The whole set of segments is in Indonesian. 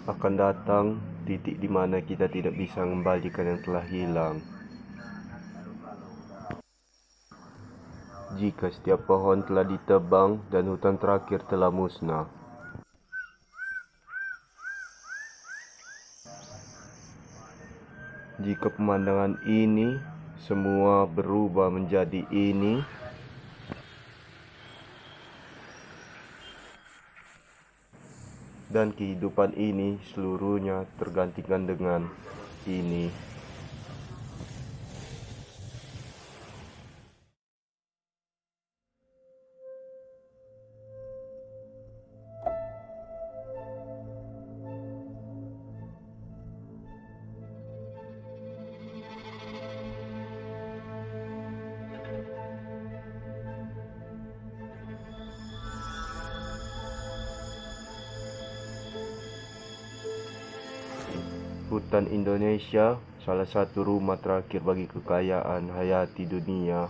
Akan datang titik di mana kita tidak bisa mengembalikan yang telah hilang. Jika setiap pohon telah ditebang dan hutan terakhir telah musnah. Jika pemandangan ini semua berubah menjadi ini, dan kehidupan ini seluruhnya tergantikan dengan ini. Hutan Indonesia salah satu rumah terakhir bagi kekayaan hayati dunia.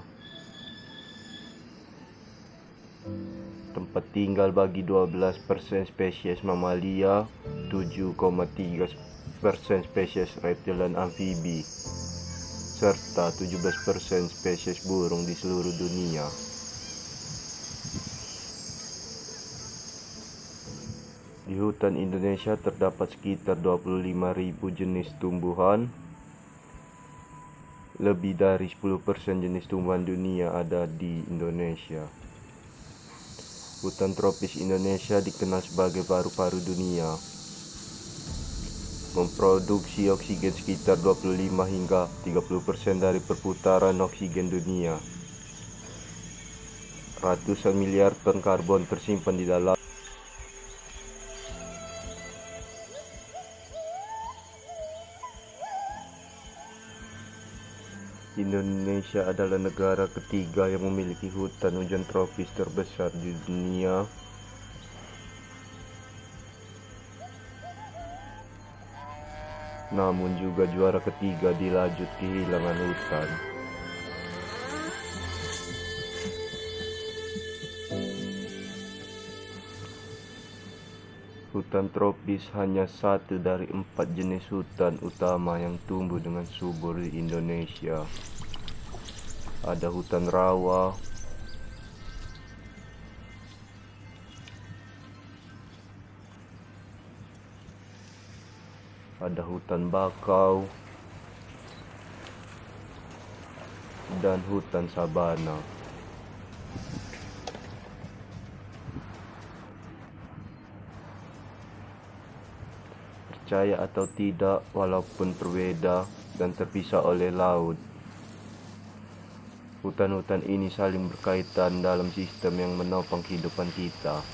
Tempat tinggal bagi 12% spesies mamalia, 7,3% spesies reptil dan amfibi, serta 17% spesies burung di seluruh dunia. Di hutan Indonesia terdapat sekitar 25.000 jenis tumbuhan. Lebih dari 10% jenis tumbuhan dunia ada di Indonesia. Hutan tropis Indonesia dikenal sebagai paru-paru dunia. Memproduksi oksigen sekitar 25 hingga 30% dari perputaran oksigen dunia. Ratusan miliar ton karbon tersimpan di dalam. Indonesia adalah negara ketiga yang memiliki hutan hujan tropis terbesar di dunia. Namun juga juara ketiga di laju kehilangan hutan. Hutan tropis hanya satu dari 4 jenis hutan utama yang tumbuh dengan subur di Indonesia. Ada hutan rawa, ada hutan bakau, dan hutan sabana. Percaya atau tidak, walaupun berbeda dan terpisah oleh laut, hutan-hutan ini saling berkaitan dalam sistem yang menopang kehidupan kita.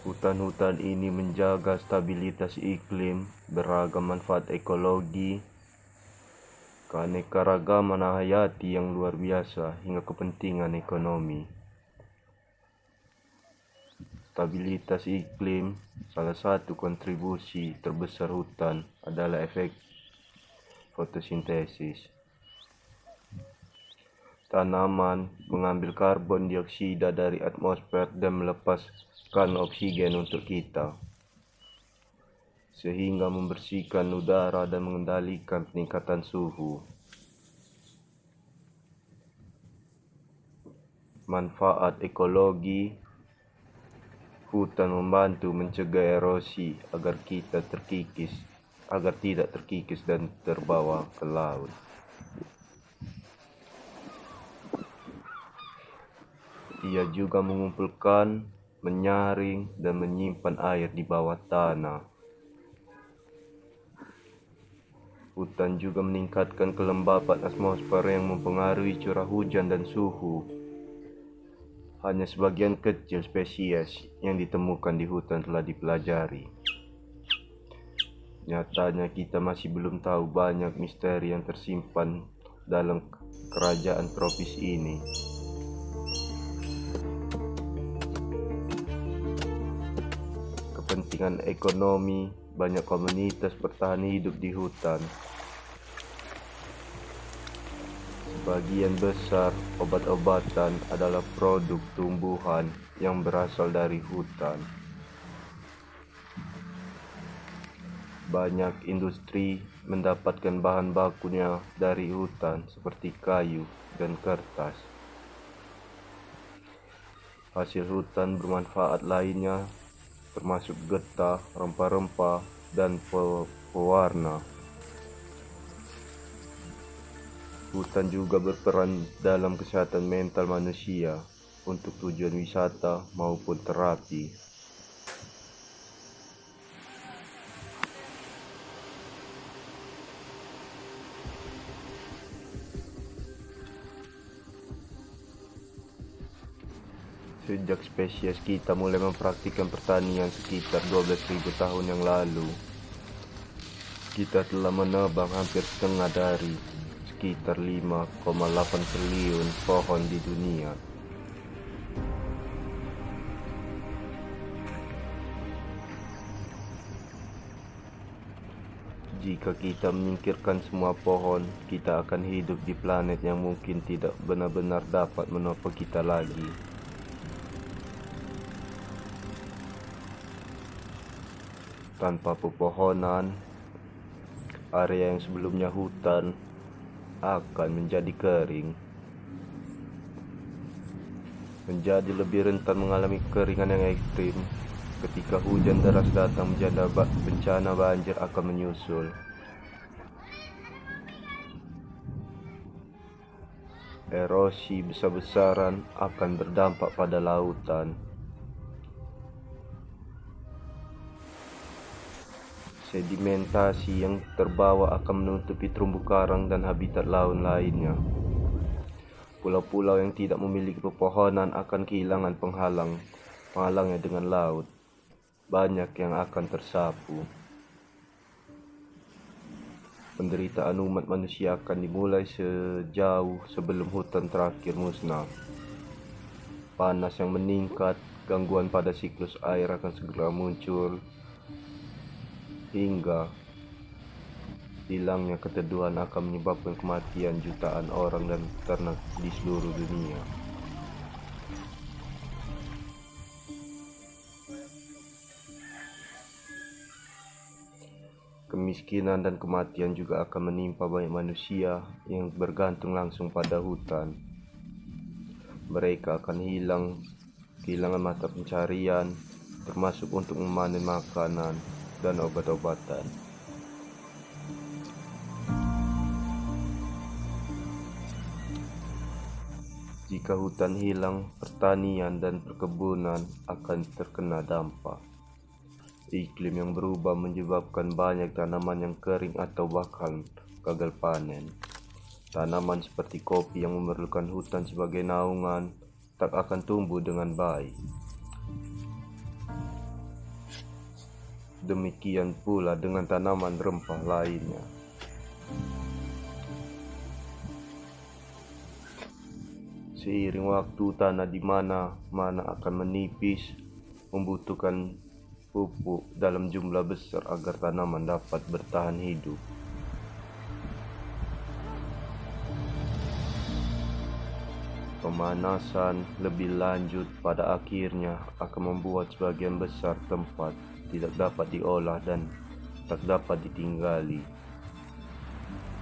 Hutan-hutan ini menjaga stabilitas iklim, beragam manfaat ekologi, keanekaragaman hayati yang luar biasa, hingga kepentingan ekonomi. Stabilitas iklim, salah satu kontribusi terbesar hutan adalah efek fotosintesis. Tanaman mengambil karbon dioksida dari atmosfer dan melepaskan oksigen untuk kita, sehingga membersihkan udara dan mengendalikan peningkatan suhu. Manfaat ekologi: hutan membantu mencegah erosi agar tidak terkikis dan terbawa ke laut. Ia juga mengumpulkan, menyaring, dan menyimpan air di bawah tanah. Hutan juga meningkatkan kelembapan atmosfer yang mempengaruhi curah hujan dan suhu. Hanya sebagian kecil spesies yang ditemukan di hutan telah dipelajari. Nyatanya kita masih belum tahu banyak misteri yang tersimpan dalam kerajaan tropis ini. Kepentingan ekonomi: banyak komunitas bertahan hidup di hutan. Sebagian besar obat-obatan adalah produk tumbuhan yang berasal dari hutan. Banyak industri mendapatkan bahan bakunya dari hutan seperti kayu dan kertas. Hasil hutan bermanfaat lainnya termasuk getah, rempah-rempah, dan pewarna. Hutan juga berperan dalam kesehatan mental manusia untuk tujuan wisata maupun terapi. Sejak spesies kita mulai mempraktikkan pertanian sekitar 12.000 tahun yang lalu, kita telah menebang hampir setengah dari sekitar 5,8 triliun pohon di dunia. Jika kita menyingkirkan semua pohon, kita akan hidup di planet yang mungkin tidak benar-benar dapat menopang kita lagi. Tanpa pepohonan, area yang sebelumnya hutan akan menjadi kering, menjadi lebih rentan mengalami kekeringan yang ekstrim. Ketika hujan deras datang, bencana banjir akan menyusul. Erosi besar-besaran akan berdampak pada lautan. Sedimentasi yang terbawa akan menutupi terumbu karang dan habitat laut lainnya. Pulau-pulau yang tidak memiliki pepohonan akan kehilangan penghalangnya dengan laut. Banyak yang akan tersapu. Penderitaan umat manusia akan dimulai sejauh sebelum hutan terakhir musnah. Panas yang meningkat, gangguan pada siklus air akan segera muncul, hingga hilangnya keteduhan akan menyebabkan kematian jutaan orang dan ternak di seluruh dunia. Kemiskinan dan kematian juga akan menimpa banyak manusia yang bergantung langsung pada hutan. Mereka akan kehilangan mata pencarian, termasuk untuk memanen makanan dan obat-obatan. Jika hutan hilang, pertanian dan perkebunan akan terkena dampak. Iklim yang berubah menyebabkan banyak tanaman yang kering atau bahkan gagal panen. Tanaman seperti kopi yang memerlukan hutan sebagai naungan tak akan tumbuh dengan baik. Demikian pula dengan tanaman rempah lainnya. Seiring waktu, tanah di mana-mana akan menipis, membutuhkan pupuk dalam jumlah besar agar tanaman dapat bertahan hidup. Pemanasan lebih lanjut pada akhirnya akan membuat sebagian besar tempat tidak dapat diolah dan tak dapat ditinggali.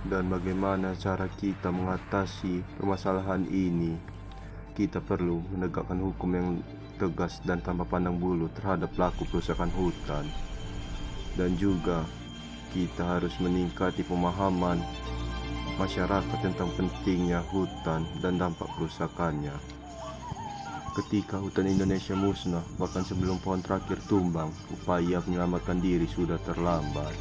Dan bagaimana cara kita mengatasi permasalahan ini? Kita perlu menegakkan hukum yang tegas dan tanpa pandang bulu terhadap pelaku perusakan hutan. Dan juga kita harus meningkati pemahaman masyarakat tentang pentingnya hutan dan dampak kerusakannya. Ketika hutan Indonesia musnah, bahkan sebelum pohon terakhir tumbang, upaya menyelamatkan diri sudah terlambat.